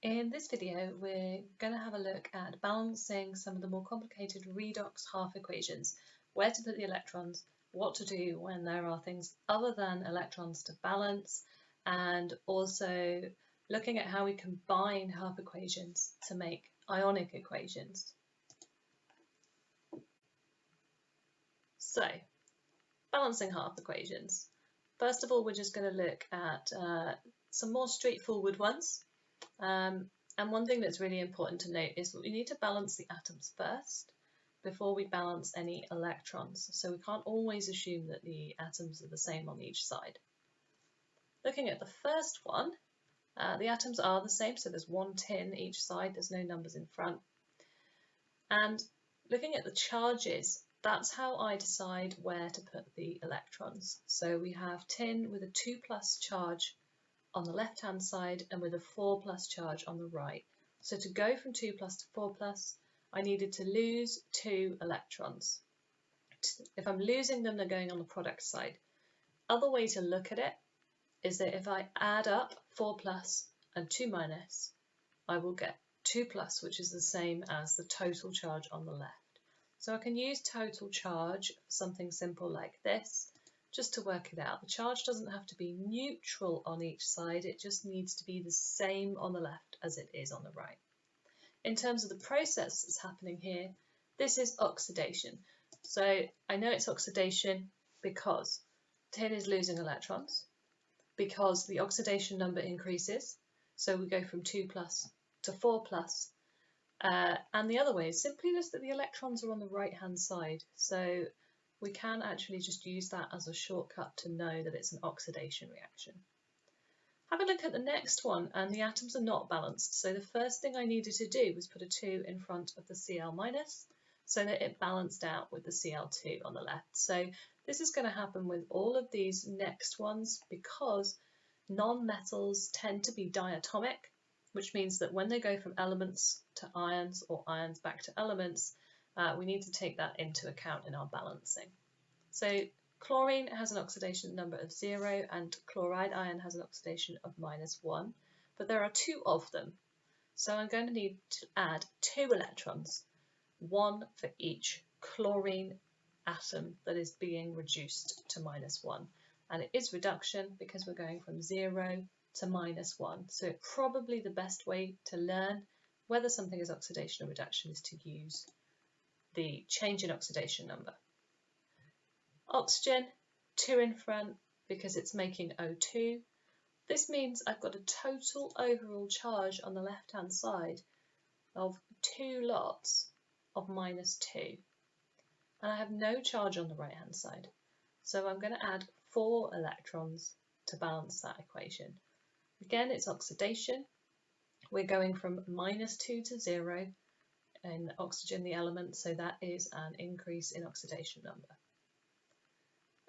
In this video, we're going to have a look at balancing some of the more complicated redox half equations, where to put the electrons, what to do when there are things other than electrons to balance, and also looking at how we combine half equations to make ionic equations. So, balancing half equations. First of all, we're just going to look at some more straightforward ones. And one thing that's really important to note is that we need to balance the atoms first before we balance any electrons. So we can't always assume that the atoms are the same on each side. Looking at the first one, the atoms are the same, so there's one tin each side, there's no numbers in front. And looking at the charges, that's how I decide where to put the electrons. So we have tin with a 2+ charge on the left hand side and with a 4+ charge on the right. So to go from 2+ to 4+, I needed to lose 2 electrons. If I'm losing them, they're going on the product side. Other way to look at it is that if I add up 4+ and 2-, I will get 2+, which is the same as the total charge on the left. So I can use total charge for something simple like this, just to work it out. The charge doesn't have to be neutral on each side, it just needs to be the same on the left as it is on the right. In terms of the process that's happening here, this is oxidation. So I know it's oxidation because tin is losing electrons, because the oxidation number increases, so we go from 2+ to 4+, and the other way is simply just that the electrons are on the right hand side. So we can actually just use that as a shortcut to know that it's an oxidation reaction. Have a look at the next one, and the atoms are not balanced. So the first thing I needed to do was put a 2 in front of the Cl- so that it balanced out with the Cl2 on the left. So this is going to happen with all of these next ones because non-metals tend to be diatomic, which means that when they go from elements to ions or ions back to elements, we need to take that into account in our balancing. So chlorine has an oxidation number of 0 and chloride ion has an oxidation of -1, but there are 2 of them. So I'm going to need to add 2 electrons, 1 for each chlorine atom that is being reduced to -1. And it is reduction because we're going from 0 to -1. So probably the best way to learn whether something is oxidation or reduction is to use the change in oxidation number. Oxygen, 2 in front because it's making O2. This means I've got a total overall charge on the left hand side of 2 lots of -2. And I have no charge on the right hand side. So I'm going to add 4 electrons to balance that equation. Again, it's oxidation. We're going from -2 to 0 in oxygen, the element, so that is an increase in oxidation number.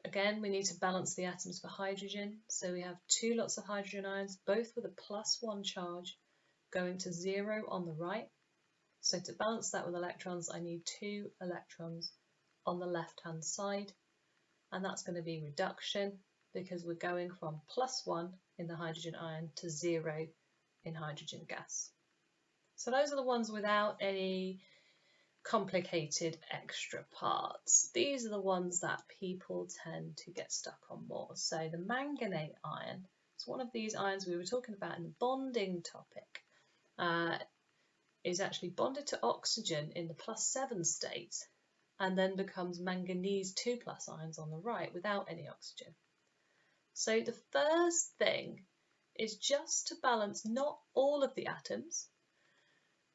Again, we need to balance the atoms for hydrogen, so we have 2 lots of hydrogen ions, both with a +1 charge, going to 0 on the right. So to balance that with electrons, I need 2 electrons on the left-hand side, and that's going to be reduction because we're going from +1 in the hydrogen ion to 0 in hydrogen gas. So those are the ones without any complicated extra parts. These are the ones that people tend to get stuck on more. So the manganate ion is one of these ions we were talking about in the bonding topic. Is actually bonded to oxygen in the +7 state and then becomes manganese 2+ ions on the right without any oxygen. So the first thing is just to balance not all of the atoms,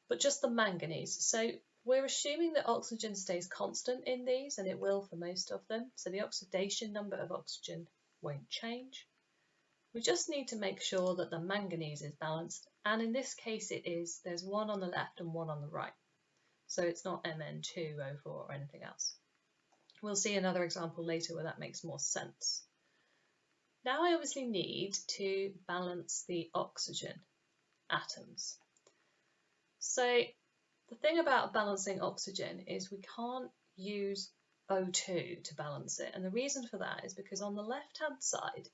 but just the manganese. So we're assuming that oxygen stays constant in these, and it will for most of them. So the oxidation number of oxygen won't change. We just need to make sure that the manganese is balanced, and in this case it is. There's 1 on the left and 1 on the right. So it's not Mn2O4 or anything else. We'll see another example later where that makes more sense. Now I obviously need to balance the oxygen atoms. So the thing about balancing oxygen is we can't use O2 to balance it, and the reason for that is because on the left hand side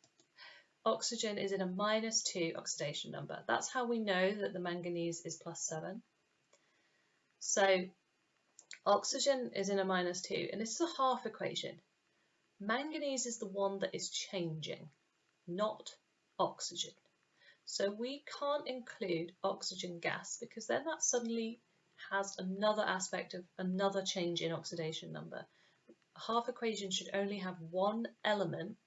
oxygen is in a -2 oxidation number. That's how we know that the manganese is +7. So oxygen is in a -2, and this is a half equation. Manganese is the one that is changing, not oxygen. So we can't include oxygen gas because then that suddenly has another aspect of another change in oxidation number. A half equation should only have one element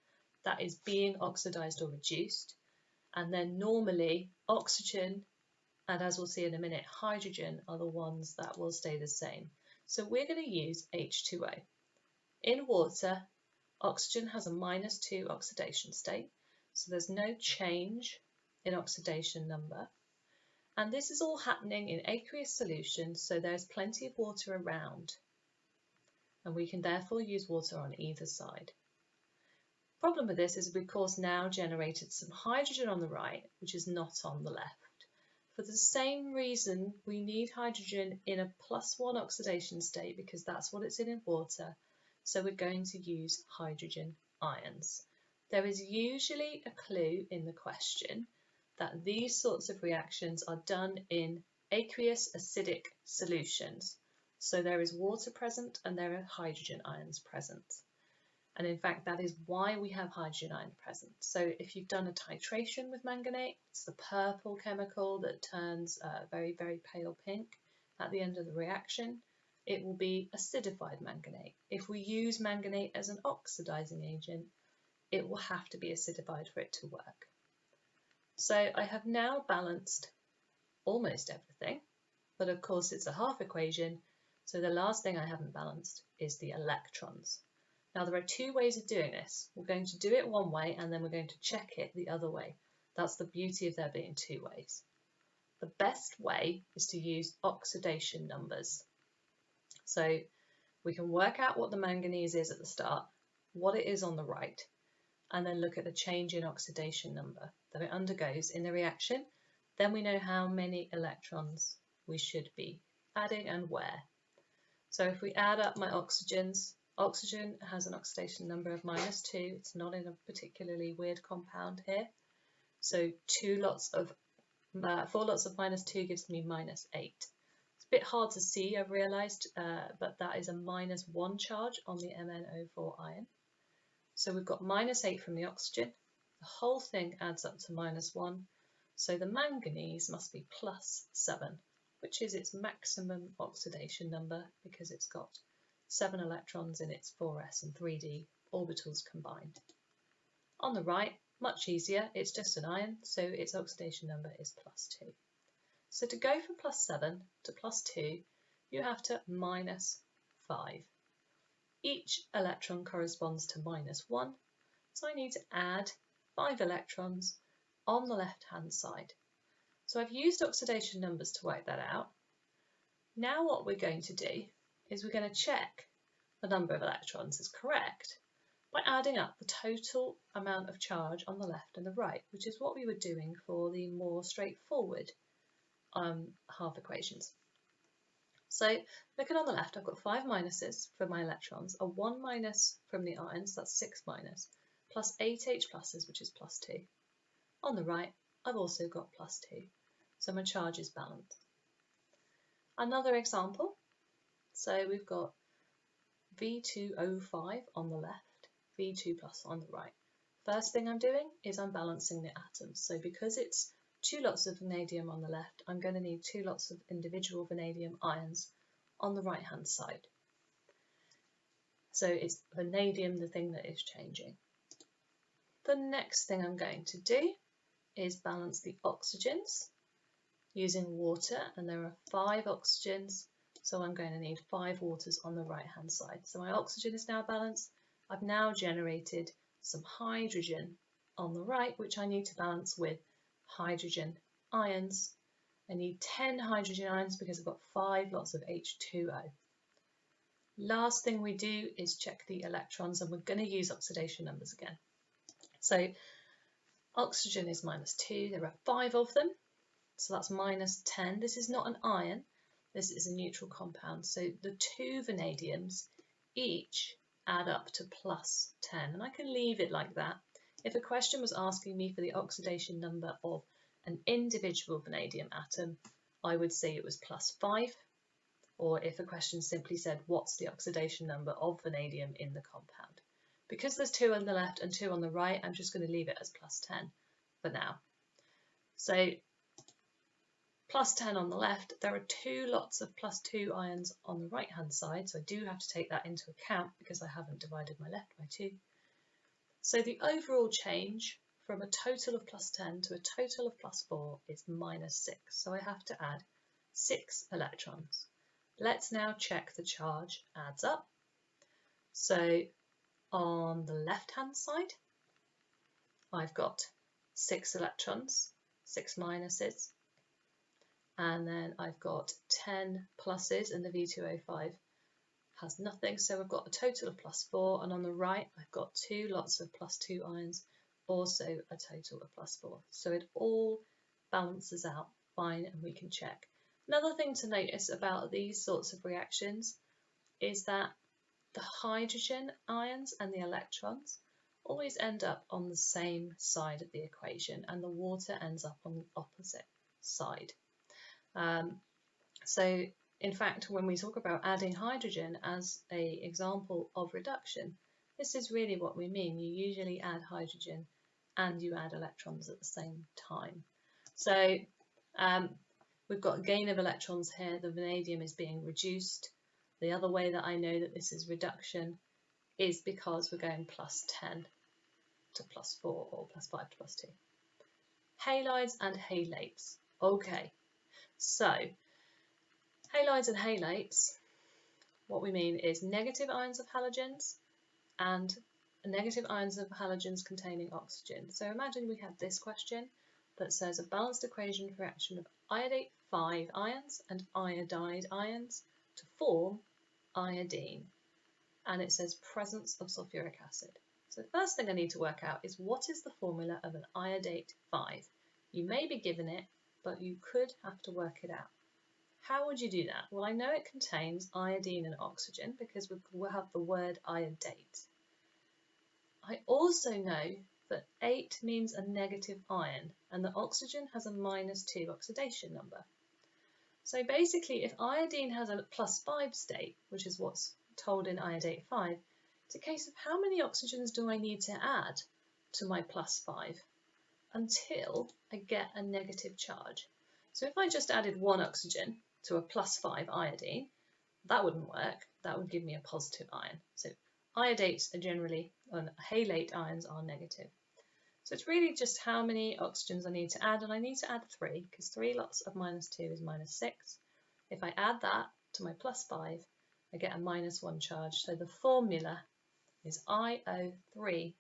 that is being oxidized or reduced, and then normally oxygen, and as we'll see in a minute, hydrogen are the ones that will stay the same. So we're going to use H2O. In water, oxygen has a -2 oxidation state, so there's no change in oxidation number. And this is all happening in aqueous solution, so there's plenty of water around. And we can therefore use water on either side. Problem with this is we of course now generated some hydrogen on the right, which is not on the left. For the same reason, we need hydrogen in a +1 oxidation state because that's what it's in water. So we're going to use hydrogen ions. There is usually a clue in the question that these sorts of reactions are done in aqueous acidic solutions. So there is water present and there are hydrogen ions present. And in fact, that is why we have hydrogen ions present. So if you've done a titration with manganate, it's the purple chemical that turns very, very pale pink at the end of the reaction. It will be acidified manganate. If we use manganate as an oxidizing agent, it will have to be acidified for it to work. So I have now balanced almost everything, but of course it's a half equation, so the last thing I haven't balanced is the electrons. Now there are two ways of doing this. We're going to do it one way and then we're going to check it the other way. That's the beauty of there being two ways. The best way is to use oxidation numbers. So we can work out what the manganese is at the start, what it is on the right, and then look at the change in oxidation number that it undergoes in the reaction. Then we know how many electrons we should be adding and where. So if we add up my oxygens, oxygen has an oxidation number of -2. It's not in a particularly weird compound here. So 4 lots of -2 gives me -8. It's a bit hard to see, I've realised, but that is a -1 charge on the MnO4 ion. So we've got -8 from the oxygen. The whole thing adds up to -1. So the manganese must be +7, which is its maximum oxidation number because it's got 7 electrons in its 4s and 3d orbitals combined. On the right, much easier, it's just an ion, so its oxidation number is +2. So to go from +7 to +2, you have to -5. Each electron corresponds to -1, so I need to add 5 electrons on the left-hand side. So I've used oxidation numbers to work that out. Now what we're going to do is we're going to check the number of electrons is correct by adding up the total amount of charge on the left and the right, which is what we were doing for the more straightforward half equations. So looking on the left, I've got 5 minuses for my electrons, a 1 minus from the ions, that's 6 minus, plus 8 H pluses, which is +2. On the right, I've also got +2, so my charge is balanced. Another example, so we've got V2O5 on the left, V2 plus on the right. First thing I'm doing is I'm balancing the atoms. So because it's 2 lots of vanadium on the left, I'm going to need 2 lots of individual vanadium ions on the right hand side. So it's vanadium, the thing that is changing. The next thing I'm going to do is balance the oxygens using water, and there are 5 oxygens, so I'm going to need 5 waters on the right hand side. So my oxygen is now balanced. I've now generated some hydrogen on the right, which I need to balance with hydrogen ions. I need 10 hydrogen ions because I've got 5 lots of H2O. Last thing we do is check the electrons, and we're going to use oxidation numbers again. So oxygen is -2, there are 5 of them, so that's -10. This is not an ion, this is a neutral compound, so the 2 vanadiums each add up to +10, and I can leave it like that. If a question was asking me for the oxidation number of an individual vanadium atom, I would say it was +5. Or if a question simply said, what's the oxidation number of vanadium in the compound? Because there's 2 on the left and 2 on the right, I'm just going to leave it as +10 for now. So +10 on the left, there are 2 lots of +2 ions on the right hand side, so I do have to take that into account because I haven't divided my left by 2. So the overall change from a total of +10 to a total of +4 is -6, so I have to add 6 electrons. Let's now check the charge adds up. So on the left hand side, I've got 6 electrons, 6 minuses, and then I've got 10 pluses, and the V2O5 has nothing, so I've got a total of +4, and on the right I've got 2 lots of +2 ions, also a total of +4. So it all balances out fine, and we can check. Another thing to notice about these sorts of reactions is that the hydrogen ions and the electrons always end up on the same side of the equation, and the water ends up on the opposite side. So in fact, when we talk about adding hydrogen as an example of reduction, this is really what we mean. You usually add hydrogen and you add electrons at the same time. So we've got a gain of electrons here. The vanadium is being reduced. The other way that I know that this is reduction is because we're going +10 to +4 or +5 to +2. Halides and halates. Okay, so halides and halates, what we mean is negative ions of halogens and negative ions of halogens containing oxygen. So imagine we had this question that says a balanced equation for reaction of iodate 5 ions and iodide ions to form iodine, and it says presence of sulfuric acid. So the first thing I need to work out is what is the formula of an iodate 5? You may be given it, but you could have to work it out. How would you do that? Well, I know it contains iodine and oxygen because we'll have the word iodate. I also know that 8 means a negative ion and that oxygen has a -2 oxidation number. So basically, if iodine has a +5 state, which is what's told in iodate 5, it's a case of how many oxygens do I need to add to my +5 until I get a negative charge. So if I just added 1 oxygen to a +5 iodine, that wouldn't work. That would give me a positive ion. So iodates are generally, and halate ions are negative. So it's really just how many oxygens I need to add, and I need to add 3 because 3 lots of -2 is -6. If I add that to my +5, I get a -1 charge. So the formula is IO3-.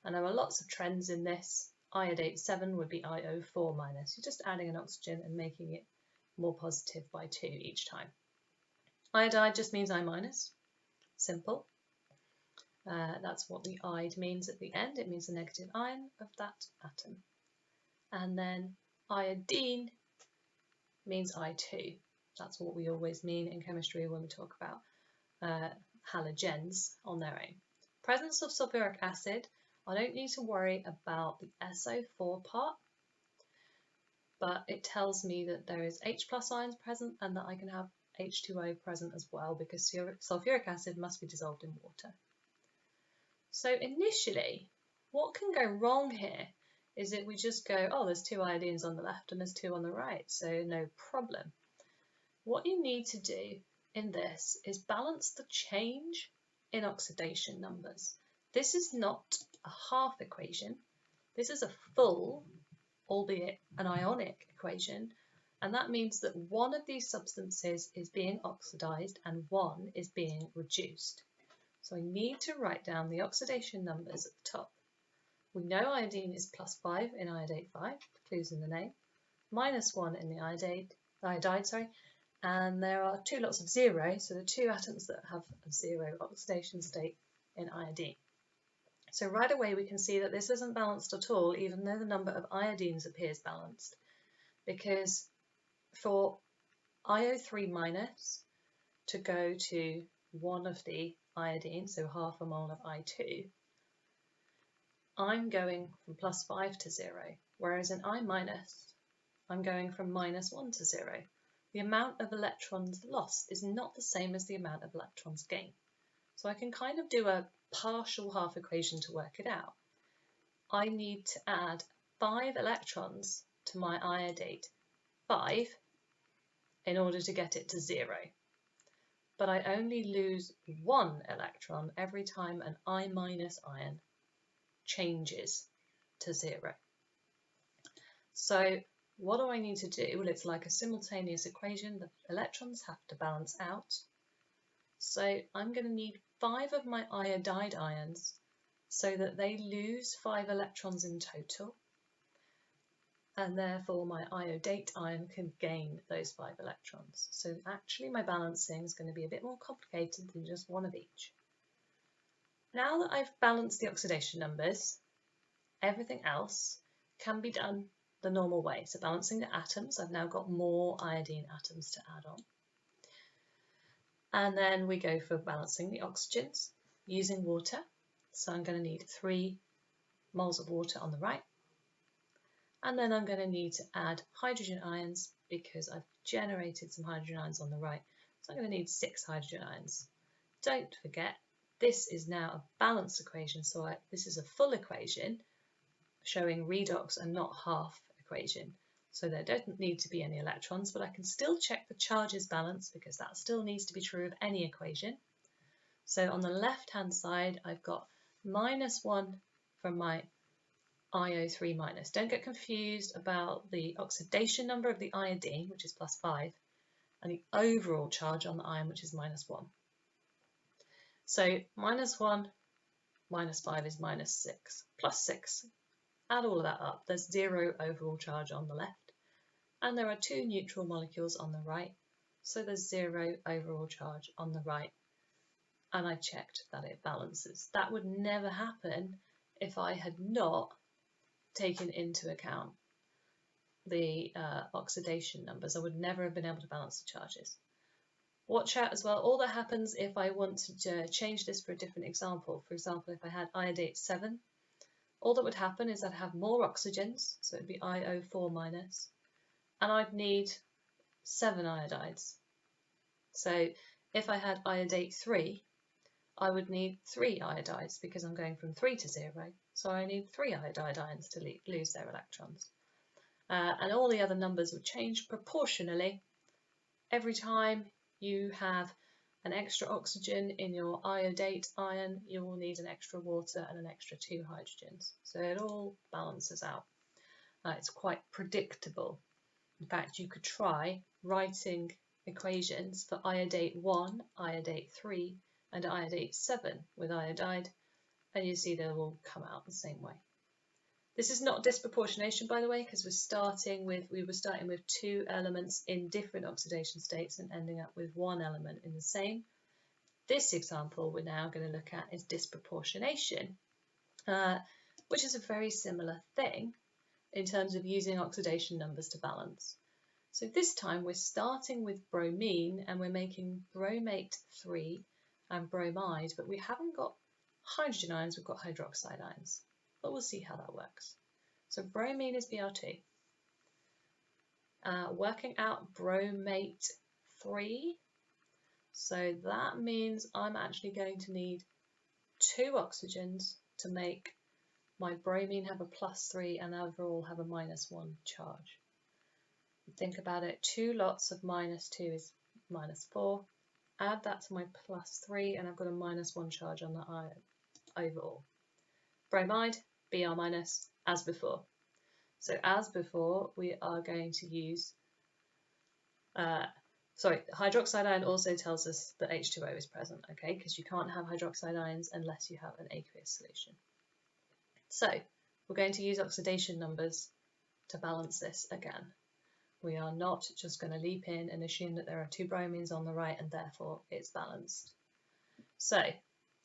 And there are lots of trends in this. Iodate 7 would be IO4-. You're just adding an oxygen and making it more positive by 2 each time. Iodide just means I-. Simple. That's what the "ide" means at the end. It means the negative ion of that atom. And then iodine means I2. That's what we always mean in chemistry when we talk about halogens on their own. Presence of sulfuric acid, I don't need to worry about the SO4 part, but it tells me that there is H+ ions present and that I can have H2O present as well because sulfuric acid must be dissolved in water. So initially, what can go wrong here is that we just go, oh, there's 2 iodines on the left and there's 2 on the right, so no problem. What you need to do in this is balance the change in oxidation numbers. This is not a half equation. This is a full, albeit an ionic equation, and that means that one of these substances is being oxidized and one is being reduced. So I need to write down the oxidation numbers at the top. We know iodine is +5 in iodate 5, clues in the name, -1 in the iodide, and there are 2 lots of 0, so the 2 atoms that have a 0 oxidation state in iodine. So right away we can see that this isn't balanced at all, even though the number of iodines appears balanced, because for IO3- to go to one of the iodines, so half a mole of I2, I'm going from +5 to 0, whereas in I-, I'm going from -1 to 0. The amount of electrons lost is not the same as the amount of electrons gained. So I can kind of do a partial half equation to work it out. I need to add 5 electrons to my iodate 5 in order to get it to 0. But I only lose 1 electron every time an I- ion changes to 0. So what do I need to do? Well, it's like a simultaneous equation. The electrons have to balance out. So I'm going to need 5 of my iodide ions so that they lose 5 electrons in total. And therefore my iodate ion can gain those 5 electrons. So actually my balancing is going to be a bit more complicated than just one of each. Now that I've balanced the oxidation numbers, everything else can be done the normal way. So balancing the atoms, I've now got more iodine atoms to add on. And then we go for balancing the oxygens using water. So I'm going to need 3 moles of water on the right. And then I'm going to need to add hydrogen ions because I've generated some hydrogen ions on the right. So I'm going to need 6 hydrogen ions. Don't forget, this is now a balanced equation. So this is a full equation showing redox and not half equation. So there don't need to be any electrons, but I can still check the charges balance because that still needs to be true of any equation. So on the left-hand side, I've got -1 from my IO3 minus. Don't get confused about the oxidation number of the iodine, which is +5, and the overall charge on the ion, which is -1. So -1 minus 5 is -6, +6. Add all of that up. There's 0 overall charge on the left, and there are 2 neutral molecules on the right, so there's 0 overall charge on the right, and I checked that it balances. That would never happen if I had not taken into account the oxidation numbers. I would never have been able to balance the charges. Watch out as well, all that happens if I want to change this for a different example. For example, if I had iodate 7, all that would happen is I'd have more oxygens, so it'd be IO4 minus, and I'd need 7 iodides. So if I had iodate 3, I would need 3 iodides because I'm going from 3 to 0, so I need 3 iodide ions to lose their electrons. And all the other numbers would change proportionally. Every time you have an extra oxygen in your iodate ion, you will need an extra water and an extra 2 hydrogens. So it all balances out. It's quite predictable. In fact, you could try writing equations for iodate 1, iodate 3, and iodate 7 with iodide, and you see they will come out the same way. This is not disproportionation, by the way, because we were starting with 2 elements in different oxidation states and ending up with 1 element in the same. This example we're now going to look at is disproportionation, which is a very similar thing in terms of using oxidation numbers to balance. So this time we're starting with bromine and we're making bromate 3 and bromide, but we haven't got hydrogen ions, we've got hydroxide ions. But we'll see how that works. So bromine is Br2. Working out bromate 3. So that means I'm actually going to need 2 oxygens to make my bromine have a +3 and overall have a -1 charge. Think about it, 2 lots of -2 is -4. Add that to my +3 and I've got a -1 charge on the ion overall. Bromide, Br- as before. So as before, we are going to use, hydroxide ion also tells us that H2O is present, okay, because you can't have hydroxide ions unless you have an aqueous solution. So we're going to use oxidation numbers to balance this again. We are not just going to leap in and assume that there are 2 bromines on the right and therefore it's balanced. So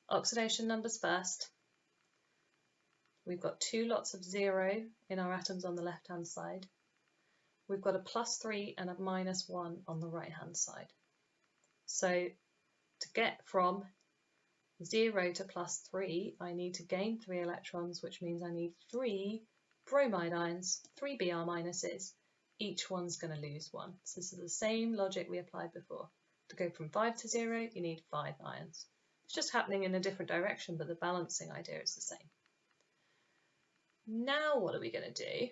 oxidation numbers first. We've got 2 lots of 0 in our atoms on the left-hand side. We've got a +3 and a -1 on the right-hand side. So to get from 0 to +3, I need to gain 3 electrons, which means I need 3 bromide ions, 3 Br minuses. Each one's going to lose 1. So this is the same logic we applied before. To go from 5 to 0, you need 5 ions. It's just happening in a different direction, but the balancing idea is the same. Now what are we going to do?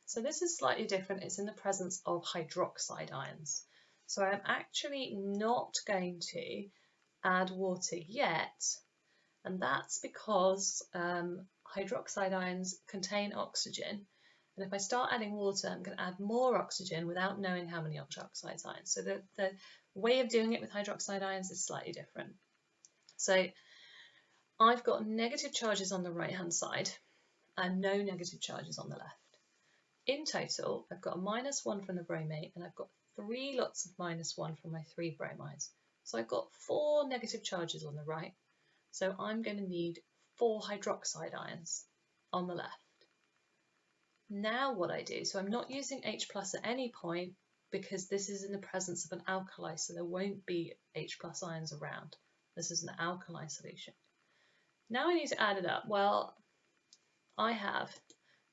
So this is slightly different. It's in the presence of hydroxide ions. So I'm actually not going to add water yet, and that's because hydroxide ions contain oxygen, and if I start adding water, I'm going to add more oxygen without knowing how many oxide ions. So the way of doing it with hydroxide ions is slightly different. So I've got negative charges on the right hand side and no negative charges on the left. In total, I've got a -1 from the bromate, and I've got 3 lots of -1 from my 3 bromides. So I've got 4 negative charges on the right. So I'm going to need 4 hydroxide ions on the left. Now what I do, so I'm not using H+ at any point because this is in the presence of an alkali, so there won't be H+ ions around. This is an alkali solution. Now I need to add it up. Well, I have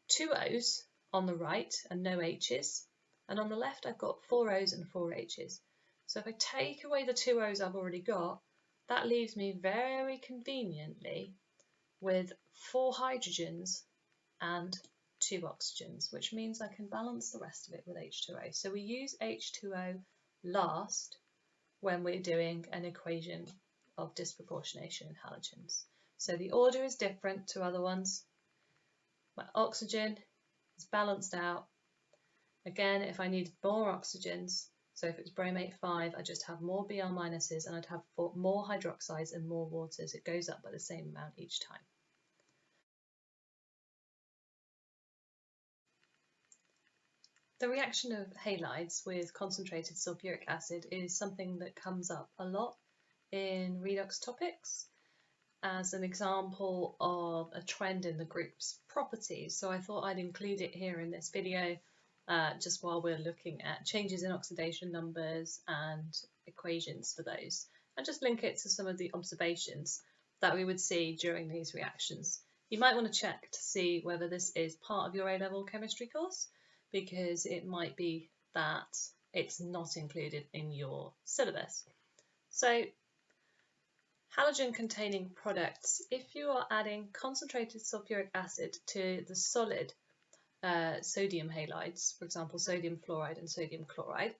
2 O's on the right and no H's, and on the left I've got 4 O's and 4 H's. So if I take away the 2 O's I've already got, that leaves me very conveniently with 4 hydrogens and 2 oxygens, which means I can balance the rest of it with H2O. So we use H2O last when we're doing an equation of disproportionation in halogens. So the order is different to other ones. My oxygen is balanced out. Again, if I needed more oxygens, so if it's bromate 5, I just have more Br minuses and I'd have more hydroxides and more waters. It goes up by the same amount each time. The reaction of halides with concentrated sulfuric acid is something that comes up a lot in redox topics as an example of a trend in the group's properties. So I thought I'd include it here in this video just while we're looking at changes in oxidation numbers and equations for those, and just link it to some of the observations that we would see during these reactions. You might want to check to see whether this is part of your A-level chemistry course, because it might be that it's not included in your syllabus. So halogen containing products, if you are adding concentrated sulfuric acid to the solid sodium halides, for example sodium fluoride and sodium chloride,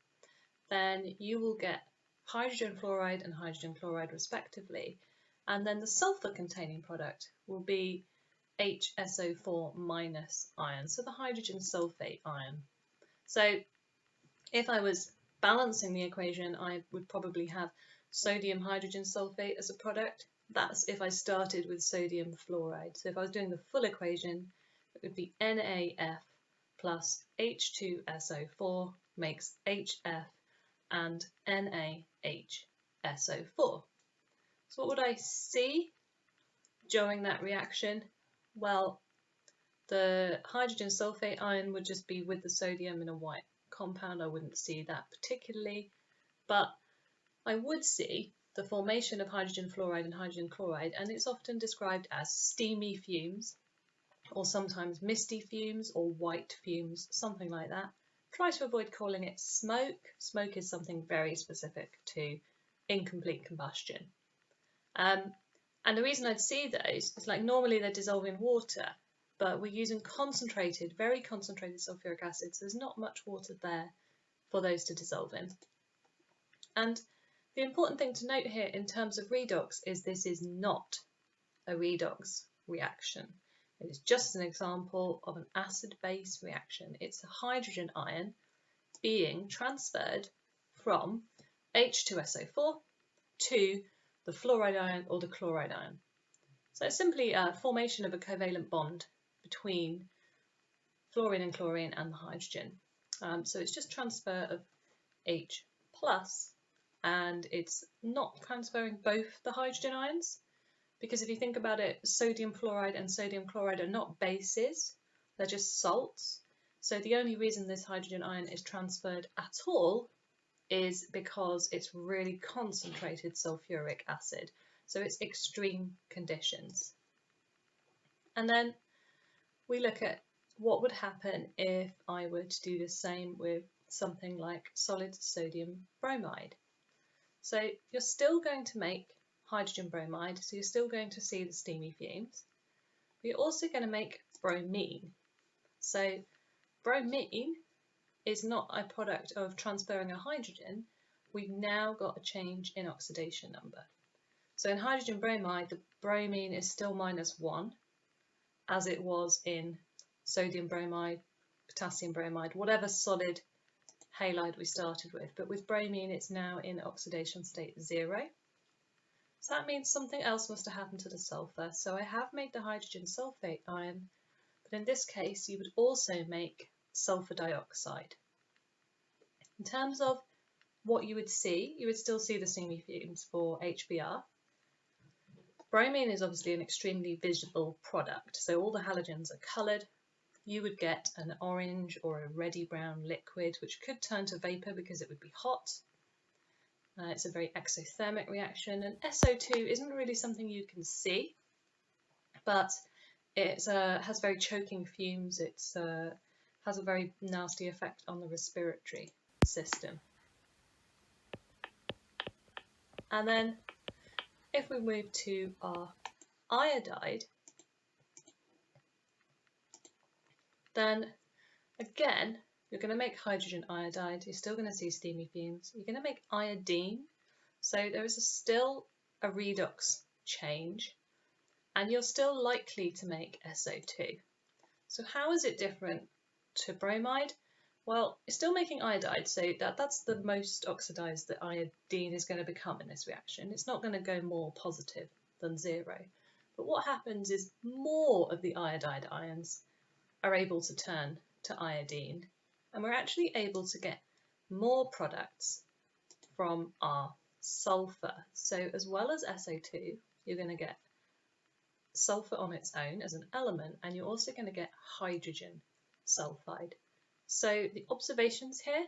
then you will get hydrogen fluoride and hydrogen chloride respectively, and then the sulfur containing product will be HSO4 minus ion, so the hydrogen sulfate ion. So if I was balancing the equation, I would probably have sodium hydrogen sulfate as a product. That's if I started with sodium fluoride. So if I was doing the full equation, it would be NaF plus H2SO4 makes HF and NaHSO4. So what would I see during that reaction? Well, the hydrogen sulfate ion would just be with the sodium in a white compound. I wouldn't see that particularly, but I would see the formation of hydrogen fluoride and hydrogen chloride, and it's often described as steamy fumes, or sometimes misty fumes or white fumes, something like that. Try to avoid calling it smoke. Smoke is something very specific to incomplete combustion. And the reason I'd see those is, like, normally they're dissolved in water, but we're using concentrated, very concentrated sulfuric acid, so there's not much water there for those to dissolve in. And the important thing to note here in terms of redox is this is not a redox reaction. It is just an example of an acid-base reaction. It's a hydrogen ion being transferred from H2SO4 to the fluoride ion or the chloride ion. So it's simply a formation of a covalent bond between fluorine and chlorine and the hydrogen. So it's just transfer of H+, and it's not transferring both the hydrogen ions, because if you think about it, sodium fluoride and sodium chloride are not bases, they're just salts. So the only reason this hydrogen ion is transferred at all is because it's really concentrated sulfuric acid. So it's extreme conditions. And then we look at what would happen if I were to do the same with something like solid sodium bromide. So you're still going to make hydrogen bromide, so you're still going to see the steamy fumes. But you're also going to make bromine. So bromine is not a product of transferring a hydrogen. We've now got a change in oxidation number. So in hydrogen bromide, the bromine is still -1, as it was in sodium bromide, potassium bromide, whatever solid halide we started with. But with bromine, it's now in oxidation state 0. So that means something else must have happened to the sulfur. So I have made the hydrogen sulfate ion, but in this case, you would also make sulfur dioxide. In terms of what you would still see the steamy fumes for HBr. Bromine is obviously an extremely visible product, so all the halogens are coloured. You would get an orange or a reddy brown liquid, which could turn to vapour because it would be hot. It's a very exothermic reaction, and SO2 isn't really something you can see, but it has very choking fumes. It has a very nasty effect on the respiratory system. And then if we move to our iodide, then again, you're going to make hydrogen iodide. You're still going to see steamy fumes. You're going to make iodine. So there is still a redox change, and you're still likely to make SO2. So how is it different to bromide? Well, it's still making iodide, so that's the most oxidized that iodine is going to become in this reaction. It's not going to go more positive than 0. But what happens is more of the iodide ions are able to turn to iodine, and we're actually able to get more products from our sulfur. So as well as SO2, you're going to get sulfur on its own as an element, and you're also going to get hydrogen sulfide. So the observations here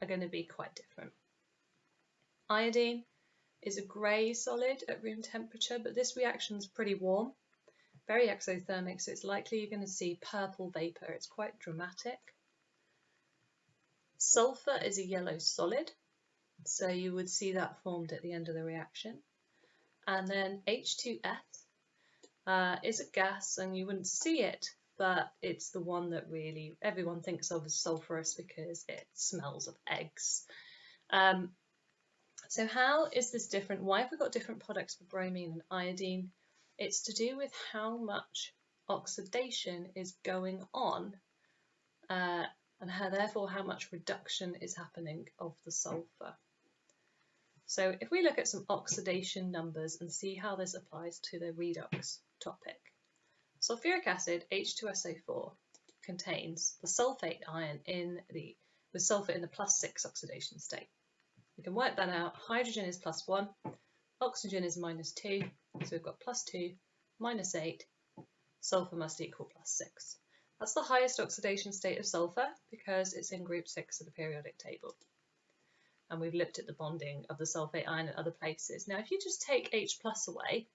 are going to be quite different. Iodine is a grey solid at room temperature, but this reaction is pretty warm, very exothermic, so it's likely you're going to see purple vapour. It's quite dramatic. Sulfur is a yellow solid, so you would see that formed at the end of the reaction. And then H2S is a gas, and you wouldn't see it, but it's the one that really everyone thinks of as sulfurous because it smells of eggs. So how is this different? Why have we got different products for bromine and iodine? It's to do with how much oxidation is going on, and therefore how much reduction is happening of the sulfur. So if we look at some oxidation numbers and see how this applies to the redox topic. Sulfuric acid, H2SO4, contains the sulfate ion with sulfur in the +6 oxidation state. We can work that out. Hydrogen is +1, oxygen is -2, so we've got +2, -8, sulfur must equal +6. That's the highest oxidation state of sulfur because it's in group 6 of the periodic table. And we've looked at the bonding of the sulfate ion at other places. Now, if you just take H+ away,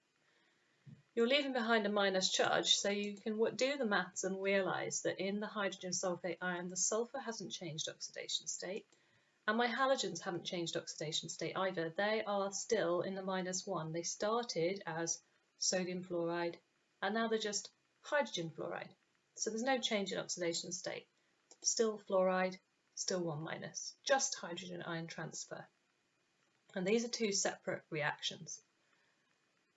you're leaving behind a minus charge, so you can do the maths and realise that in the hydrogen sulfate ion, the sulfur hasn't changed oxidation state, and my halogens haven't changed oxidation state either. They are still in the -1. They started as sodium fluoride, and now they're just hydrogen fluoride. So there's no change in oxidation state. Still fluoride, still 1-, just hydrogen ion transfer. And these are two separate reactions.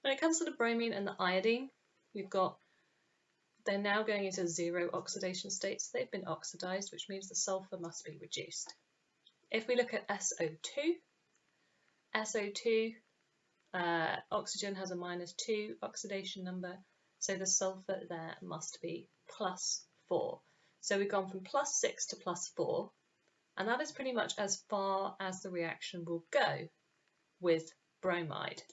When it comes to the bromine and the iodine, they're now going into 0 oxidation states. They've been oxidized, which means the sulfur must be reduced. If we look at SO2, oxygen has a -2 oxidation number, so the sulfur there must be +4. So we've gone from +6 to +4, and that is pretty much as far as the reaction will go with bromide.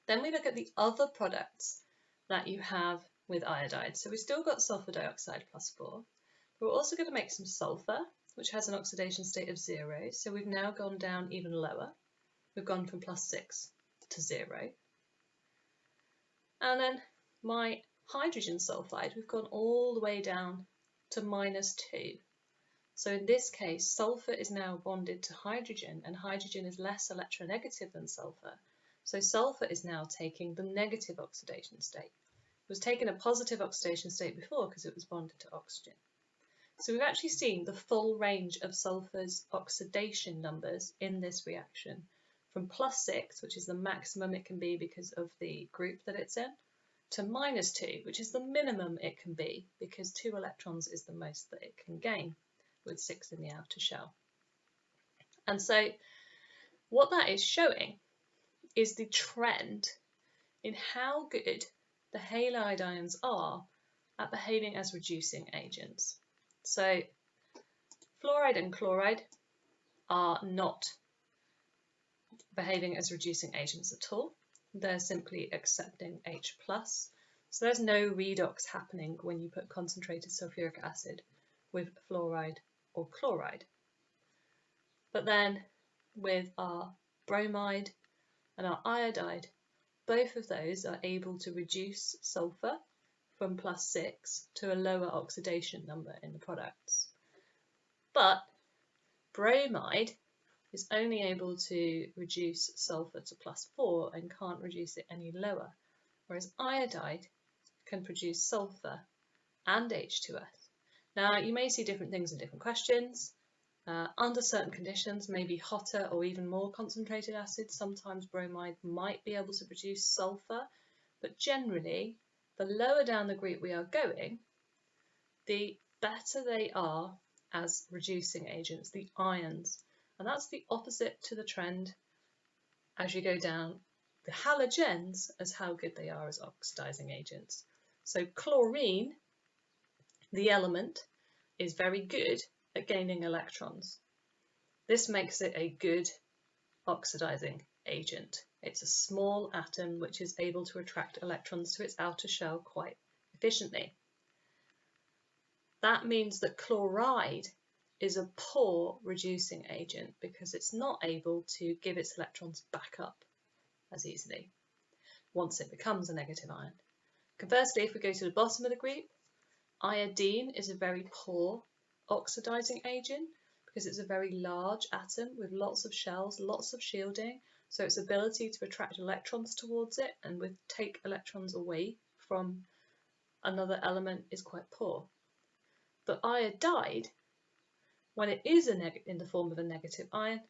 Then we look at the other products that you have with iodide. So we've still got sulfur dioxide +4. We're also going to make some sulfur, which has an oxidation state of 0. So we've now gone down even lower. We've gone from +6 to 0. And then my hydrogen sulfide, we've gone all the way down to -2. So in this case, sulfur is now bonded to hydrogen, and hydrogen is less electronegative than sulfur. So sulfur is now taking the negative oxidation state. It was taking a positive oxidation state before because it was bonded to oxygen. So we've actually seen the full range of sulfur's oxidation numbers in this reaction, from +6, which is the maximum it can be because of the group that it's in, to -2, which is the minimum it can be because 2 electrons is the most that it can gain, with 6 in the outer shell. And so what that is showing is the trend in how good the halide ions are at behaving as reducing agents. So fluoride and chloride are not behaving as reducing agents at all. They're simply accepting H+. So there's no redox happening when you put concentrated sulfuric acid with fluoride or chloride. But then with our bromide and our iodide, both of those are able to reduce sulfur from +6 to a lower oxidation number in the products. But bromide is only able to reduce sulfur to +4 and can't reduce it any lower, whereas iodide can produce sulfur and H2S. Now, you may see different things in different questions. Under certain conditions, maybe hotter or even more concentrated acids, sometimes bromide might be able to produce sulfur, but generally, the lower down the group we are going, the better they are as reducing agents, the ions. And that's the opposite to the trend as you go down the halogens as how good they are as oxidizing agents. So chlorine, the element, is very good at gaining electrons. This makes it a good oxidizing agent. It's a small atom which is able to attract electrons to its outer shell quite efficiently. That means that chloride is a poor reducing agent because it's not able to give its electrons back up as easily once it becomes a negative ion. Conversely, if we go to the bottom of the group, iodine is a very poor oxidizing agent because it's a very large atom with lots of shells, lots of shielding, so its ability to attract electrons towards it and take electrons away from another element is quite poor. But iodide, when it is in the form of a negative ion,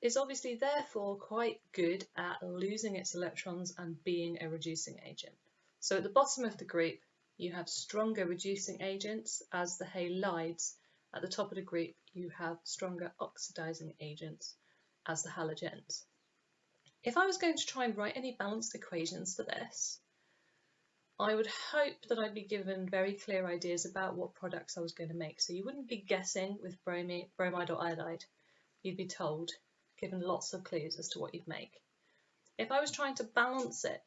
is obviously therefore quite good at losing its electrons and being a reducing agent. So at the bottom of the group, you have stronger reducing agents as the halides. At the top of the group, you have stronger oxidizing agents as the halogens. If I was going to try and write any balanced equations for this, I would hope that I'd be given very clear ideas about what products I was going to make. So you wouldn't be guessing with bromide or iodide. You'd be told, given lots of clues as to what you'd make. If I was trying to balance it,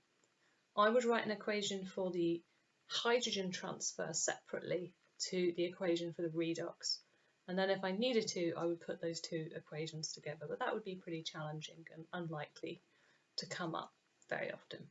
I would write an equation for the hydrogen transfer separately to the equation for the redox. And then if I needed to, I would put those two equations together, but that would be pretty challenging and unlikely to come up very often.